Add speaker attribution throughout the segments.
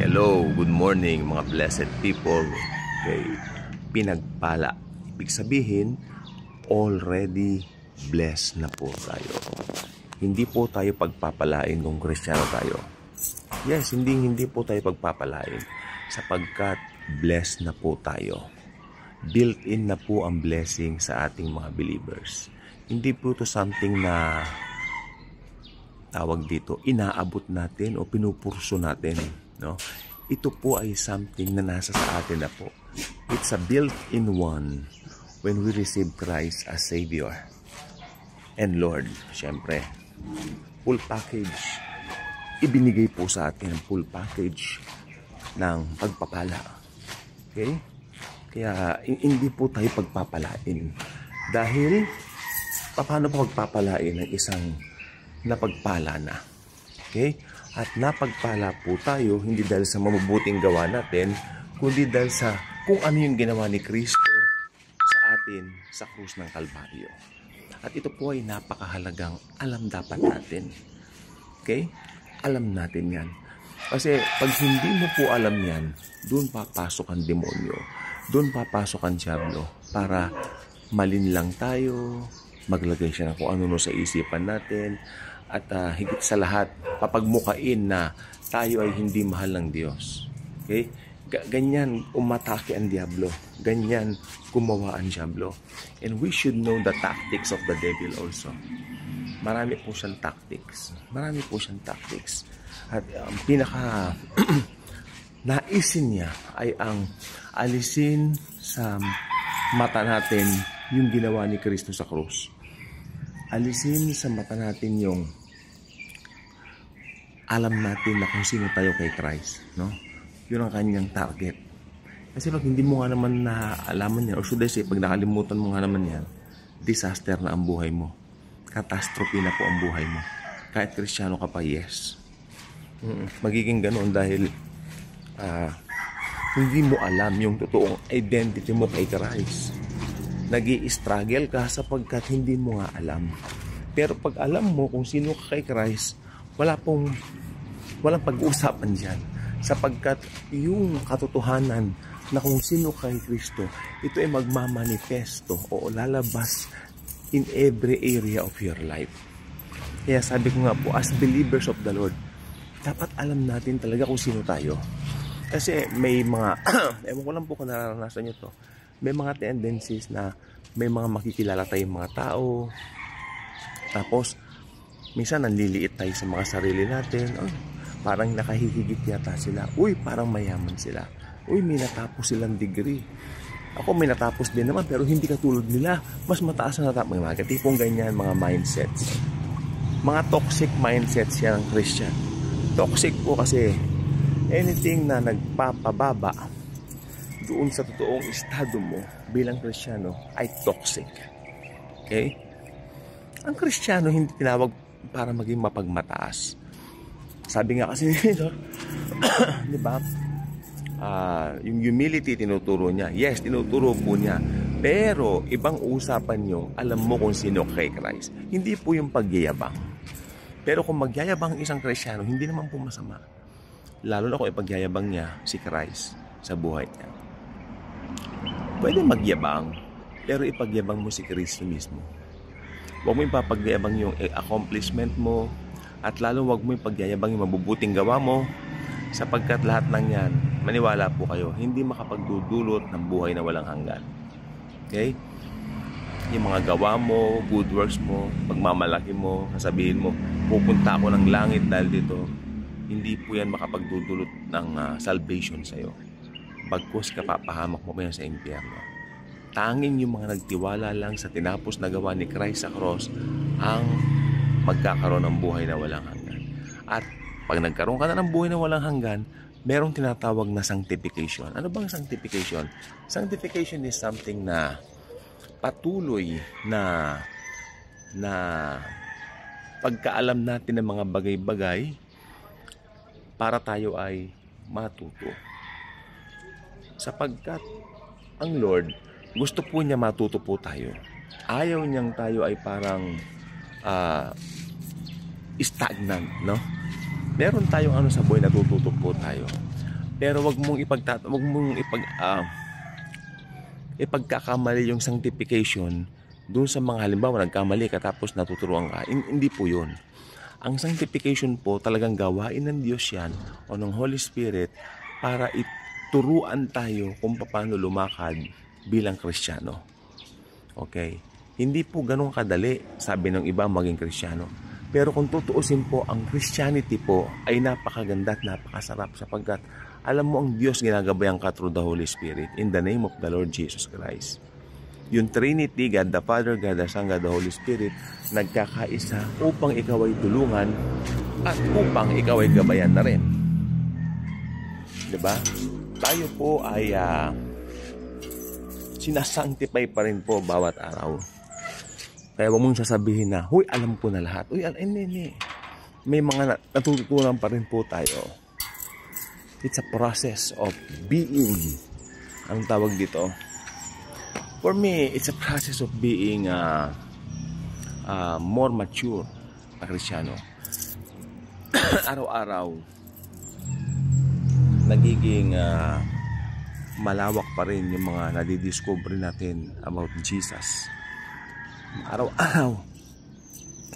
Speaker 1: Hello, good morning mga blessed people. Okay, pinagpala. Ibig sabihin, already blessed na po tayo. Hindi po tayo pagpapalain kung Kristiyano tayo. Yes, hindi po tayo pagpapalain sapagkat blessed na po tayo. Built-in na po ang blessing sa ating mga believers. Hindi po ito something na tawag dito, inaabot natin o pinupurso natin. No? Ito po ay something na nasa sa atin na po. It's a built-in one when we receive Christ as Savior and Lord. Siyempre, full package. Ibinigay po sa atin ang full package ng pagpapala. Okay? Kaya hindi po tayo pagpapalain. Dahil, paano pa pagpapalain ng isang napagpala na? Okay? At napagpala po tayo, hindi dahil sa mabubuting gawa natin, kundi dahil sa kung ano yung ginawa ni Kristo sa atin sa krus ng Kalbaryo. At ito po ay napakahalagang alam dapat natin. Okay? Alam natin yan. Kasi pag hindi mo po alam yan, doon papasok ang demonyo. Doon papasok ang diablo para malinlang tayo, maglagay siya ng kung ano sa isipan natin, at higit sa lahat, papagmukain na tayo ay hindi mahal ng Diyos. Okay? Ganyan umatake ang diablo. Ganyan gumawa ang diablo. And we should know the tactics of the devil also. Marami po siyang tactics. Marami po siyang tactics. At ang pinaka naisin niya ay ang alisin sa mata natin yung ginawa ni Kristo sa krus. Alisin sa mata natin yung alam natin na kung sino tayo kay Christ, no? Yun ang kanyang target. Kasi pag hindi mo nga naman naalaman yan, or should I say, pag nakalimutan mo nga naman yan, disaster na ang buhay mo. Catastrophe na po ang buhay mo. Kahit Kristiyano ka pa, yes. Magiging ganoon dahil hindi mo alam yung totoong identity mo kay Christ. Nag-i-struggle ka sapagkat hindi mo nga alam. Pero pag alam mo kung sino ka kay Christ, walang pag-uusapan dyan. Sapagkat yung katotohanan na kung sino kay Kristo, ito ay magmamanifesto o lalabas in every area of your life. Kaya sabi ko nga po, as believers of the Lord, dapat alam natin talaga kung sino tayo. Kasi may mga, ewan ko lang po kung nararanasan nyo to, may mga tendencies na may mga makikilala tayong mga tao, tapos minsan nanliliit tayo sa mga sarili natin. Parang nakahihigit yata sila. Uy, parang mayaman sila. Uy, may natapos silang degree. Ako may natapos din naman pero hindi katulad nila. Mas mataas na natapos. Mga tipong ganyan, mga mindsets. Mga toxic mindsets yan ng Christian. Toxic po kasi anything na nagpapababa doon sa totoong estado mo bilang Kristiyano ay toxic. Okay? Ang Kristiyano hindi tinawag para maging mapagmataas. Sabi nga kasi nito, di ba? Yung humility tinuturo niya. Yes, tinuturo po niya. Pero ibang usapan nyo, alam mo kung sino kay Christ. Hindi po yung pagyayabang. Pero kung magyayabang isang Kristiyano, hindi naman po masama. Lalo na kung ipagyayabang niya si Christ sa buhay niya. Pwede magyabang, pero ipagyabang mo si Kristo mismo. Huwag mo ipapagyayabang yung accomplishment mo, at lalo huwag mo ipagyayabang yung mabubuting gawa mo, sapagkat lahat ng yan, maniwala po kayo, hindi makapagdudulot ng buhay na walang hanggan. Okay? Yung mga gawa mo, good works mo, pagmamalaki mo, sasabihin mo, pupunta ako ng langit dahil dito, hindi po yan makapagdudulot ng salvation sa'yo. Bagkus kapapahamak mo pa yan sa impyerno. Tanging yung mga nagtiwala lang sa tinapos na gawa ni Christ sa cross ang magkakaroon ng buhay na walang hanggan. At pag nagkaroon ka na ng buhay na walang hanggan, merong tinatawag na sanctification. Ano bang sanctification? Sanctification is something na patuloy na pagkaalam natin ng mga bagay-bagay para tayo ay matuto. Sapagkat ang Lord, gusto po niya matuto po tayo. Ayaw niyang tayo ay parang stagnant, no? Meron tayong sa buhay, natututo po tayo. Pero wag mong ipagkakamali yung sanctification doon sa mga halimbawa nagkamali ka tapos natuturuan ka. Hindi po 'yun. Ang sanctification po talagang gawain ng Diyos 'yan o ng Holy Spirit para ituruan tayo kung paano lumakad bilang Kristiyano. Okay? Hindi po ganun kadali, sabi ng iba, maging Kristiyano. Pero kung tutuusin po, ang Christianity po ay napakaganda at napakasarap sapagkat alam mo ang Diyos ginagabayan ka through the Holy Spirit in the name of the Lord Jesus Christ. Yung Trinity, God the Father, God the Son, God the Holy Spirit, nagkakaisa upang ikaw ay tulungan at upang ikaw ay gabayan na rin. Diba? Tayo po ay sinasanctify pa rin po bawat araw. Kaya huwag mong sasabihin na, huy, alam ko na lahat. Uy, hindi. May mga natututunan pa rin po tayo. It's a process of being. Ang tawag dito. For me, it's a process of being more mature na Kristiyano. Araw-araw, nagiging malawak pa rin yung mga nadidiscover natin about Jesus. Araw-araw,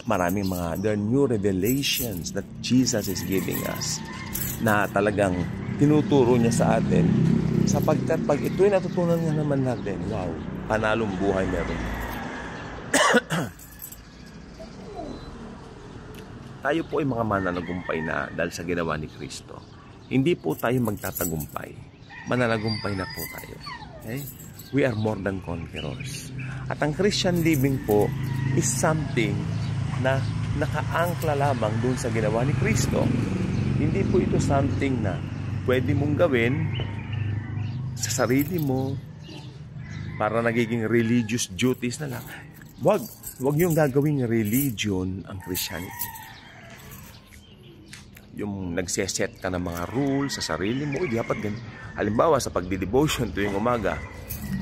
Speaker 1: maraming there are new revelations that Jesus is giving us na talagang tinuturo niya sa atin sapagkat pag ito'y natutunan nga naman natin, wow, panalong buhay meron. Tayo po ay mga mananagumpay na dahil sa ginawa ni Kristo. Hindi po tayo magtatagumpay. Mananagumpay na po tayo. Okay? We are more than conquerors. At ang Christian living po is something na nakaangkla lamang dun sa ginawa ni Kristo. Hindi po ito something na pwede mong gawin sa sarili mo para nagiging religious duties na lang. Wag yung gagawing religion ang Christianity. Yung nagseset ka ng mga rules sa sarili mo, dapat ganito. Halimbawa, sa pagdi-devotion tuwing umaga,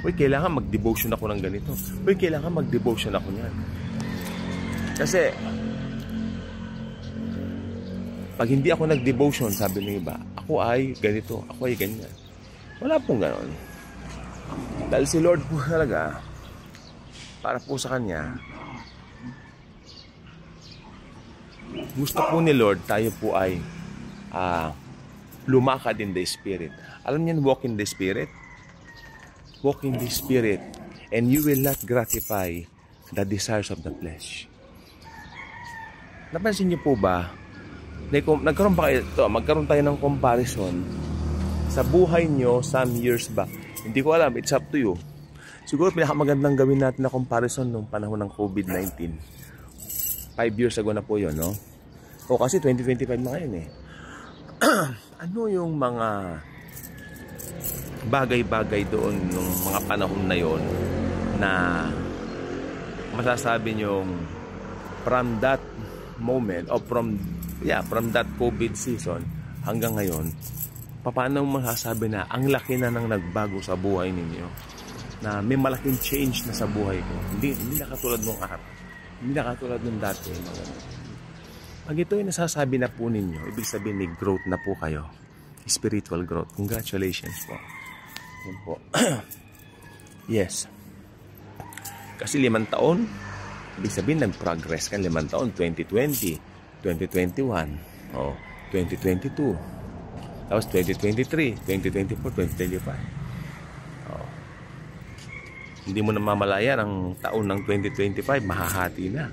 Speaker 1: kailangan mag-devotion ako ng ganito. Kailangan mag-devotion ako niyan. Kasi, pag hindi ako nag-devotion, sabi ng iba, ako ay ganito, ako ay ganyan. Wala pong ganon. Dahil si Lord po talaga, para po sa Kanya, gusto po ni Lord, tayo po ay lumakad in the Spirit. Alam niyo, walk in the Spirit? Walk in the Spirit and you will not gratify the desires of the flesh. Napansin niyo po ba, magkaroon tayo ng comparison sa buhay niyo some years back. Hindi ko alam, it's up to you. Siguro pinakamagandang gawin natin na comparison nung panahon ng COVID-19. 5 years ago na po yun, no? O kasi 2025 na ngayon eh. Ano yung mga bagay-bagay doon nung mga panahon na yon na masasabi nyong from that moment o from that COVID season hanggang ngayon, paano masasabi na ang laki na nang nagbago sa buhay ninyo, na may malaking change na sa buhay ko? Hindi na katulad nung araw. Hindi na katulad nung dati. Pag ito ay nasasabi na po ninyo, ibig sabihin may growth na po kayo. Spiritual growth. Congratulations po. Yan po. Yes. Kasi 5 taon, ibig sabihin nag-progress ka 5 taon. 2020, 2021, 2022. Tapos 2023, 2024, 2025. Hindi mo na mamalayan ang taon ng 2025, mahahati na.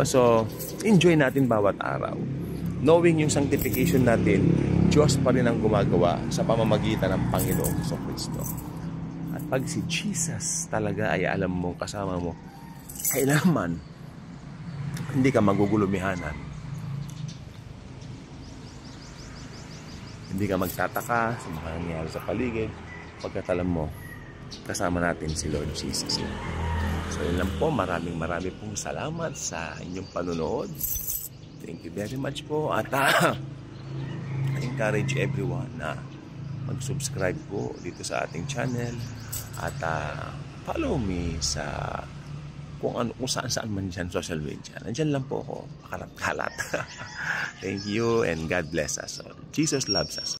Speaker 1: So, enjoy natin bawat araw. Knowing yung sanctification natin, Diyos pa rin ang gumagawa sa pamamagitan ng Panginoong Jesucristo. At pag si Jesus talaga ay alam mo, kasama mo, kailangan hindi ka magugulumihanan. Hindi ka magtataka sa mga nangyayari sa paligid pagkat alam mo, kasama natin si Lord Jesus. So yun lang po, maraming pong salamat sa inyong panunood. Thank you very much po. At I encourage everyone na mag-subscribe po dito sa ating channel. At follow me sa kung saan man dyan social media. Nandyan lang po ako, kalat-kalat. Thank you and God bless us all. Jesus loves us.